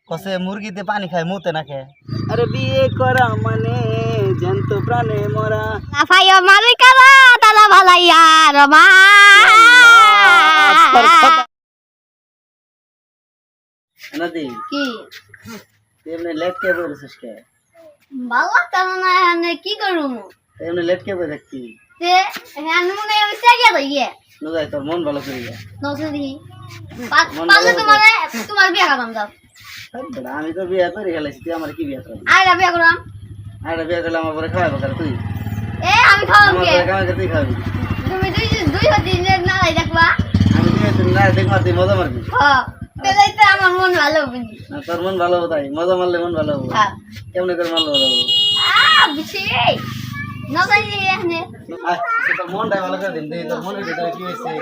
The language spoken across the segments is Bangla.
কসে মুরগিতে পানি খায় মুতে না খেয়ে। আরে বিয়ে করা মানে জ্যান্ত প্রাণে মরা। আফাইও মারি কালা তালা ভালাইয়া রমা নাদি কি তুই এমনি লেট কে বলেছিস কে? ভালো লাগতো না এখানে কি করুম তুই এমনি লেট কে বলে দেখতি তে এখানে মনে হয় চাইয়া দইয়ে নজাই তোর মন ভালো করি যা। নসদি পালে তোমার বিয়া করলাম যাও আমি তো বিয়ে করে গেলাইছি, তুই আমার কি বিয়ে করবি? আইরা বিয়া করলাম আরে বিয়ে করলে আমার পরে খাওয়াবো কার তুই? এ আমি খাওয়াম আমার কে পরে খাওয়াই তুই খাবি। তুমি দুই দিনের না লাই দেখবা আমি তুই না দেখ মার তুই মজা মারবি। হ্যাঁ তাইতে আমার মন ভালো হবে না তোর মন ভালো হবে, তাই মজা মারলে মন ভালো হবে। হ্যাঁ কেমনে করে মারলে ভালো হবে? বিছি নজাই এখানে তোর মনটাই ভালো করে দিন, তোর মনের ভিতরে কি হয়েছে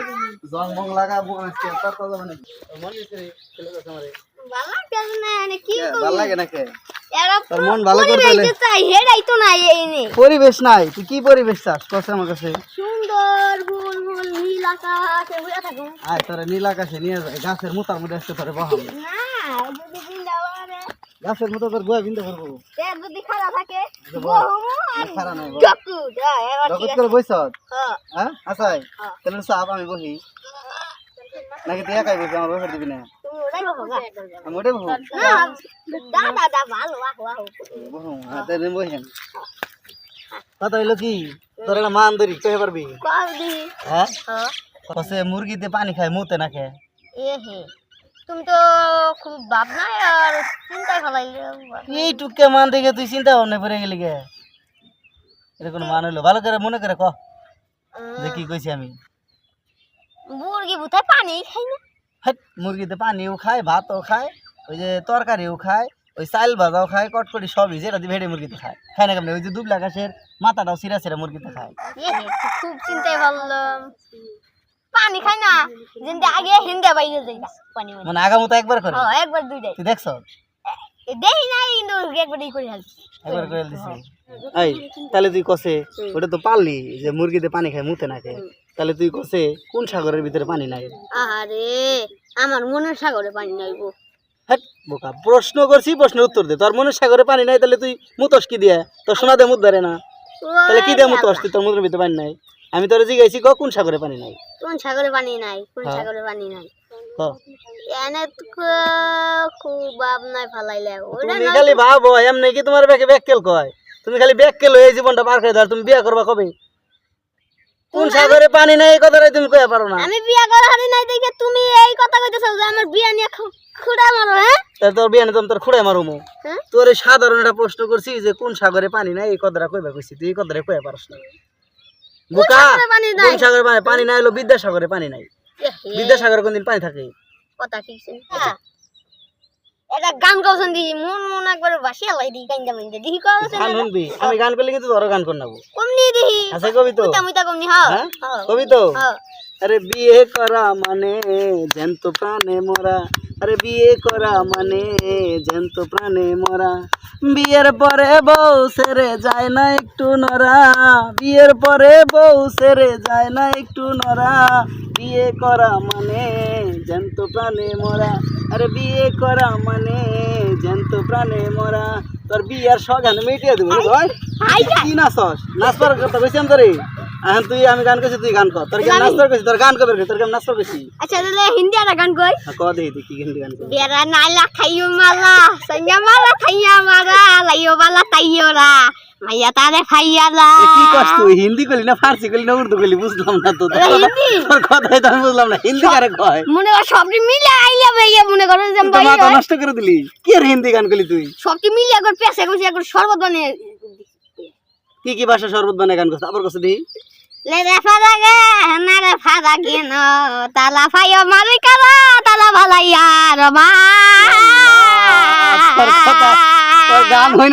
জং মং লাগা আজকে মানে তোর মনে হয়েছে ছেলে কথা মারে ভালো লাগে না এনে কি ভালো লাগে না কে? এরা তোর মন ভালো করতে হলে চাই হেডাই তো নাই এনে পরিবেশ নাই, তুই কি পরিবেশ চাস কস আমার কাছে? সুন্দর ফুল ফুল নীল আকাশে হইয়া থাকুন আয় তোরা নীল আকাশে নিয়ে যায় গাছের মুতার মধ্যে আসতে তোরে বহাম। না যদি বিন্দাওয়ারে গাছের মতো তোর গোয়া বিন্দা করবো। তে যদি খারাপ থাকে আচ্ছা, বহুমু আর খারাপ নাই জকু দা এবার ঠিক জগৎ আছে করে বইছ হ্যাঁ হ্যাঁ আসাই হ্যাঁ। তাহলে চাপ আমি বহি নাকি তুই একাই বসে আমার ব্যাপার দিবি না? তুমি ওটাই বলো গা আমি ওটাই বহু না দা ভালো আহো আহো বহু হ্যাঁ তাই বহেন কথা হইলো কি তোর একটা মান ধরি কহে পারবি? কাদি হ্যাঁ হ্যাঁ কসে মুরগিতে পানি খায় মুতে না খেয়ে। এ হে তুমি তো খুব ভাবনা আর চিন্তা ফলাইলে এই টুকে মান দেখে তুই চিন্তা ভাবনা পড়ে গেলি গে? এটা কোনো মান হইলো? ভালো করে মনে করে ক যে কি কইছি আমি। মুরগি বুথায় পানি খাই না হাট, মুরগিতে পানিও খায় ভাতও খায় ওই যে তরকারিও খায় ওই চাল ভাজাও খায় কটকটি সবই যেটা দিয়ে ভেড়ে মুরগিতে খায়। খায় না কেমন? ওই যে দুবলা ঘাসের মাথাটাও সিরা সিরা মুরগিতে খায়। এ হে খুব চিন্তাই ভাবলাম পানি খাই না যেমনি আগে হিন্দা বাইরে যাই না পানি মানে আগামতো একবার করে হ্যাঁ একবার দুইটাই তুই দেখছ? দেই নাই কিন্তু একবারই করে হালছি একবার করে দিছি। এই তাহলে তুই কসে ওটা তো পারলি যে মুরগিতে পানি খায় মুতে না খায়, তাহলে তুই কসে কোন সাগরের ভিতরে পানি নাই? আরে আমার মনের সাগরে পানি নাইব হ্যাঁ বোকা, প্রশ্ন করছি প্রশ্নের উত্তর দে। তোর মনের সাগরে পানি নাই তাহলে তুই মুতস কি দিয়ে? তোর সোনা দিয়ে মুত ধরে না, তাহলে কি দিয়ে মুতস? তুই তোর মুদ্রের ভিতরে পানি নাই। আমি তোর জিজ্ঞাসি কোন সাগরে পানি নাই? কোন সাগরে পানি নাই কোন সাগরে পানি নাই ক এনে তো খুব ভাবনায় ফেলাইলে ওটা তুমি খালি ভাবো এমনি কি তোমার ব্যাকে ব্যাককেল কয়? তুমি খালি ব্যাককেল হয়ে জীবনটা পার করে দাও। তুমি বিয়ে করবা কবে? কোন সাগরে পানি নাই এই কথাটাই তুমি কইয়া পারো না। আমি বিয়া করা হারি নাই দেখে তুমি এই কথা কইতেছো যে আমার বিয়া নিয়ে খুড়া মারো হ্যাঁ তাহলে তোর বিয়ে নিয়ে তোর খুঁড়ে মারুমু। হ্যাঁ? তোর এই সাধারণ একটা প্রশ্ন করছি যে কোন সাগরে পানি নাই এই কথাটা কইবা কইছি, তুই এই কথাটা কইয়া পারস না বোকা। সাগরে পানি নাই? কোন সাগরে পানি? পানি নাই হলো বিদ্যাসাগরে পানি নাই। এহে, বিদ্যাসাগরে কোনদিন পানি থাকে? কথা ঠিক আছে এটা গান গাওছেন দি মন মন একবার বাসিয়া লাই দি গান গাবেন দি কি করছেন গান শুনবি? আমি গান করলে কিন্তু তোরও গান কর নাবো। কমনি দিহি আছে কবি তো? মুইতা কমনি হ্যাঁ হ্যাঁ কবি তো? হ্যাঁ আরে বিয়ে করা মানে জ্যান্ত প্রাণে মরা। আরে বিয়ে করা মানে জ্যান্ত প্রাণে মরা। বিয়ের পরে বউ সেরে যায় না একটু নরা। বিয়ের পরে বউ সেরে যায় না একটু নরা। বিয়ে করা মানে জ্যান্ত প্রাণে মরা। আরে বিয়ে করা মানে জ্যান্ত প্রাণে মরা। তোর বিয়ার সগান মিটিয়ে দেবো ভাই। কি নাচস? নাচবার কথা কইছি আমি তোরে। এখন তুই আমি গান করছি তুই গান কর। তোর কেমন নাচবার কইছি? তোর গান কবে? তোর কেমন নাচবার কইছি? আচ্ছা তাহলে হিন্দি একটা গান কই ক দেখি তুই কি হিন্দি গান কর। বেরা নালা খাইও মালা সঙ্গে মালা খাইয়া মারা লাইও বালা তাইওরা মাইয়া তারে খাইয়ালা কি কস তুই? হিন্দি কইলি না ফার্সি কইলি না উর্দু কইলি? বুঝলাম না তো। হিন্দি তোর কথাই তো আমি বুঝলাম না। হিন্দি কারে কয়? মনে কর সবটি মিলে আইয়া ভাইয়া মনে করো যে তুই তো মাথা নষ্ট করে দিলি। কি আর হিন্দি গান কইলি তুই? সবটি মিলে একবার পেছে কইছি একবার শরবত বানিয়ে কি কি ভাষা শরবত বানায় গান করছ? আবার কস দি। লে রে ফাদা গে না রে ফাদা কেন তালা ফাইও মারি কালা তালা ভালাইয়া রমা তোর গান হই